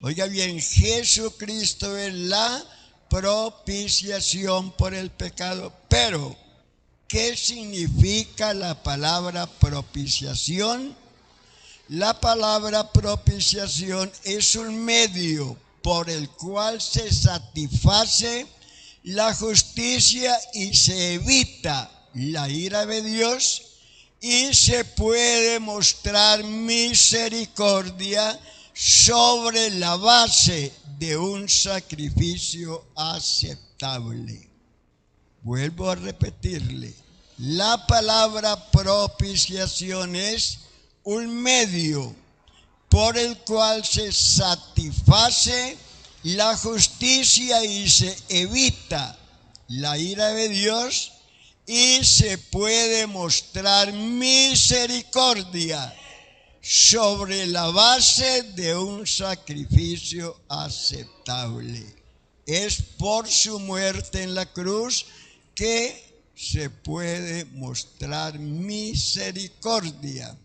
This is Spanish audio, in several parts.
Oiga bien, Jesucristo es la propiciación por el pecado. Pero, ¿qué significa la palabra propiciación? La palabra propiciación es un medio por el cual se satisface la justicia y se evita la ira de Dios y se puede mostrar misericordia sobre la base de un sacrificio aceptable. Vuelvo a repetirle, la palabra propiciación es un medio por el cual se satisface la justicia y se evita la ira de Dios y se puede mostrar misericordia sobre la base de un sacrificio aceptable. Es por su muerte en la cruz que se puede mostrar misericordia.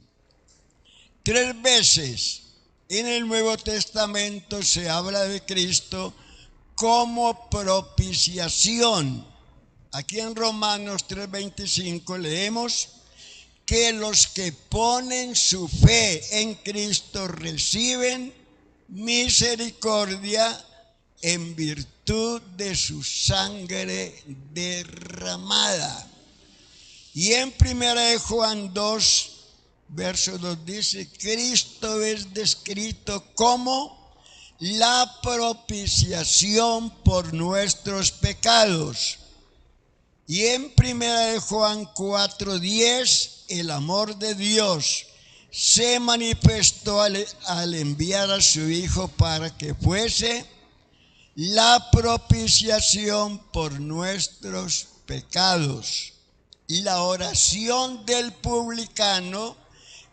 3 veces en el Nuevo Testamento se habla de Cristo como propiciación. Aquí en Romanos 3:25 leemos que los que ponen su fe en Cristo reciben misericordia en virtud de su sangre derramada. Y en 1 Juan 2, verso 2 dice, Cristo es descrito como la propiciación por nuestros pecados. Y en 1 Juan 4:10, el amor de Dios se manifestó al enviar a su Hijo para que fuese la propiciación por nuestros pecados. Y la oración del publicano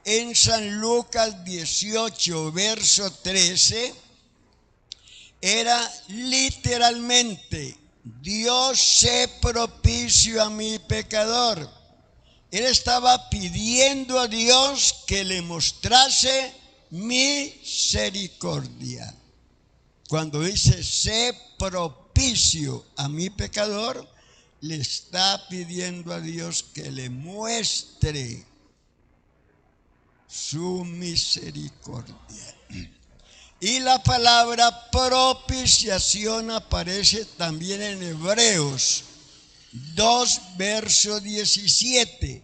en San Lucas 18, verso 13, era literalmente, Dios sé propicio a mi pecador. Él estaba pidiendo a Dios que le mostrase misericordia. Cuando dice sé propicio a mi pecador, le está pidiendo a Dios que le muestre su misericordia. Y la palabra propiciación aparece también en Hebreos 2, verso 17,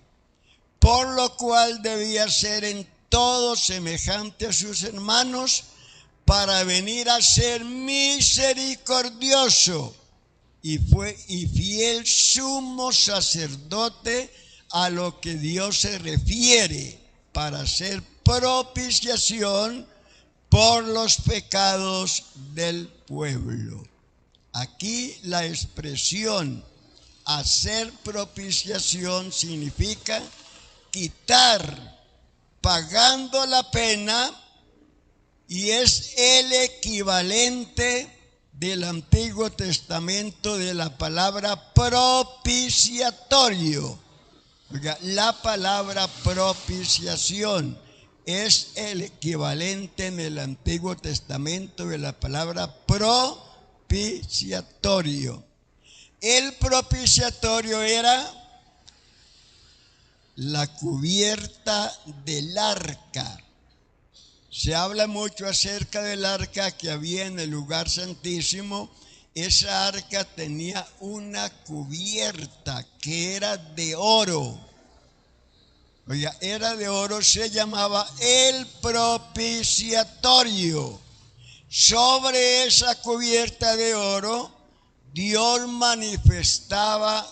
por lo cual debía ser en todo semejante a sus hermanos para venir a ser misericordioso y fiel sumo sacerdote a lo que Dios se refiere para hacer propiciación por los pecados del pueblo. Aquí la expresión hacer propiciación significa quitar, pagando la pena, y es el equivalente del Antiguo Testamento de la palabra propiciatorio. Oiga, la palabra propiciación es el equivalente en el Antiguo Testamento de la palabra propiciatorio. El propiciatorio era la cubierta del arca. Se habla mucho acerca del arca que había en el lugar santísimo. Esa arca tenía una cubierta que era de oro. Oiga, era de oro, se llamaba el propiciatorio. Sobre esa cubierta de oro, Dios manifestaba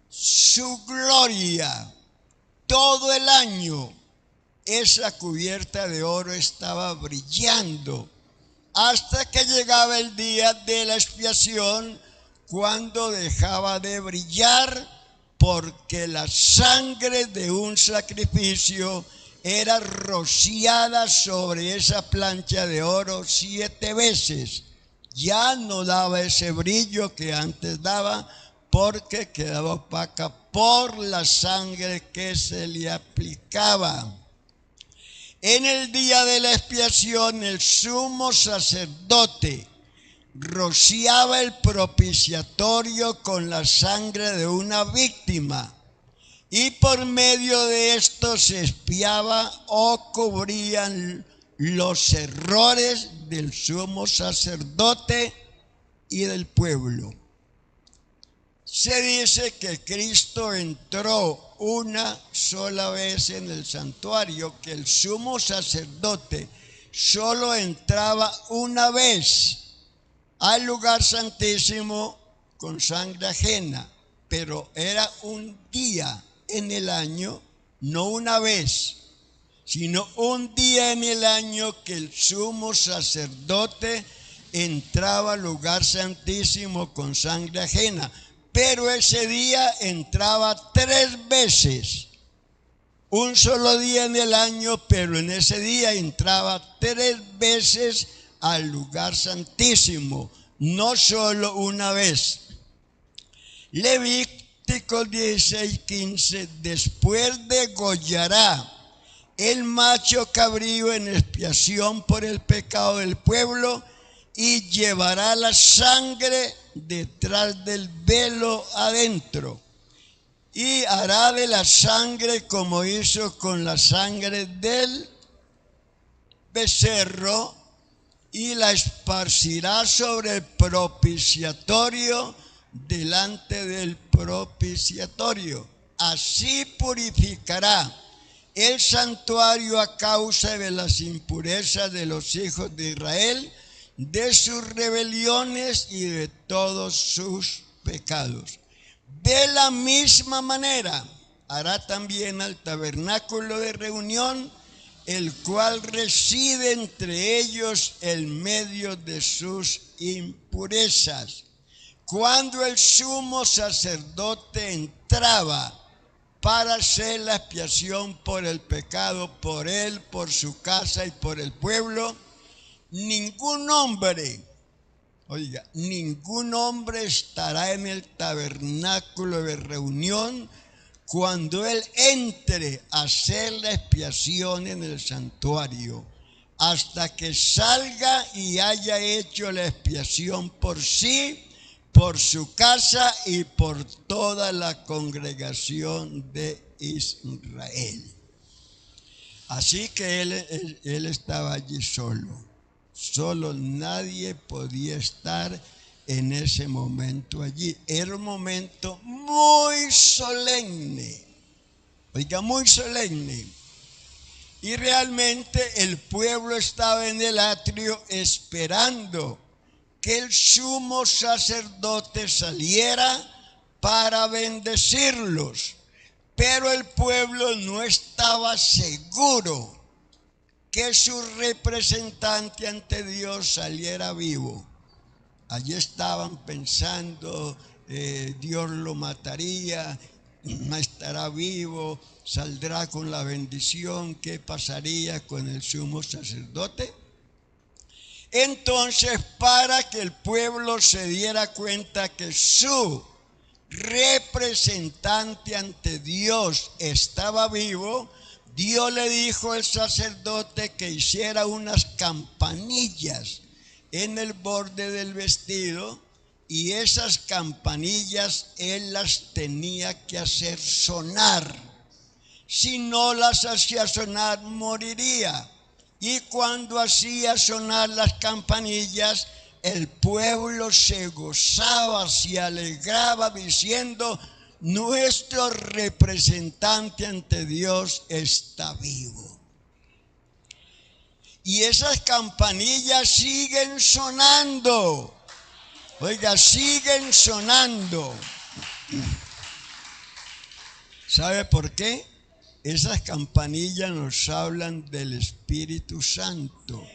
su gloria. Todo el año esa cubierta de oro estaba brillando hasta que llegaba el día de la expiación, cuando dejaba de brillar porque la sangre de un sacrificio era rociada sobre esa plancha de oro 7 veces. Ya no daba ese brillo que antes daba porque quedaba opaca por la sangre que se le aplicaba. En el día de la expiación, el sumo sacerdote rociaba el propiciatorio con la sangre de una víctima, y por medio de esto se expiaba o cubrían los errores del sumo sacerdote y del pueblo. Se dice que Cristo entró una sola vez en el santuario, que el sumo sacerdote solo entraba una vez al lugar santísimo con sangre ajena, pero era un día en el año, no una vez, sino un día en el año que el sumo sacerdote entraba al lugar santísimo con sangre ajena. Pero ese día entraba 3 veces, un solo día en el año, pero en ese día entraba 3 veces al lugar santísimo, no solo una vez. Levítico 16:15, después degollará el macho cabrío en expiación por el pecado del pueblo y llevará la sangre detrás del velo adentro, y hará de la sangre como hizo con la sangre del becerro, y la esparcirá sobre el propiciatorio delante del propiciatorio. Así purificará el santuario a causa de las impurezas de los hijos de Israel, de sus rebeliones y de todos sus pecados. De la misma manera hará también al tabernáculo de reunión, el cual reside entre ellos en medio de sus impurezas. Cuando el sumo sacerdote entraba para hacer la expiación por el pecado, por él, por su casa y por el pueblo, ningún hombre estará en el tabernáculo de reunión cuando él entre a hacer la expiación en el santuario, hasta que salga y haya hecho la expiación por sí, por su casa y por toda la congregación de Israel. Así que él estaba allí solo, nadie podía estar en ese momento allí. Era un momento muy solemne, muy solemne. Y realmente el pueblo estaba en el atrio esperando que el sumo sacerdote saliera para bendecirlos. Pero el pueblo no estaba seguro que su representante ante Dios saliera vivo. Allí estaban pensando, Dios lo mataría, no estará vivo, saldrá con la bendición, ¿qué pasaría con el sumo sacerdote? Entonces, para que el pueblo se diera cuenta que su representante ante Dios estaba vivo, Dios le dijo al sacerdote que hiciera unas campanillas en el borde del vestido, y esas campanillas él las tenía que hacer sonar. Si no las hacía sonar, moriría. Y cuando hacía sonar las campanillas, el pueblo se gozaba, se alegraba diciendo: nuestro representante ante Dios está vivo. Y esas campanillas siguen sonando. Siguen sonando. ¿Sabe por qué? Esas campanillas nos hablan del Espíritu Santo.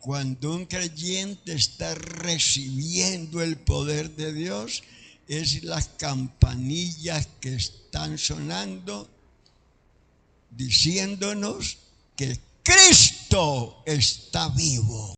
Cuando un creyente está recibiendo el poder de Dios, es las campanillas que están sonando, diciéndonos que Cristo está vivo.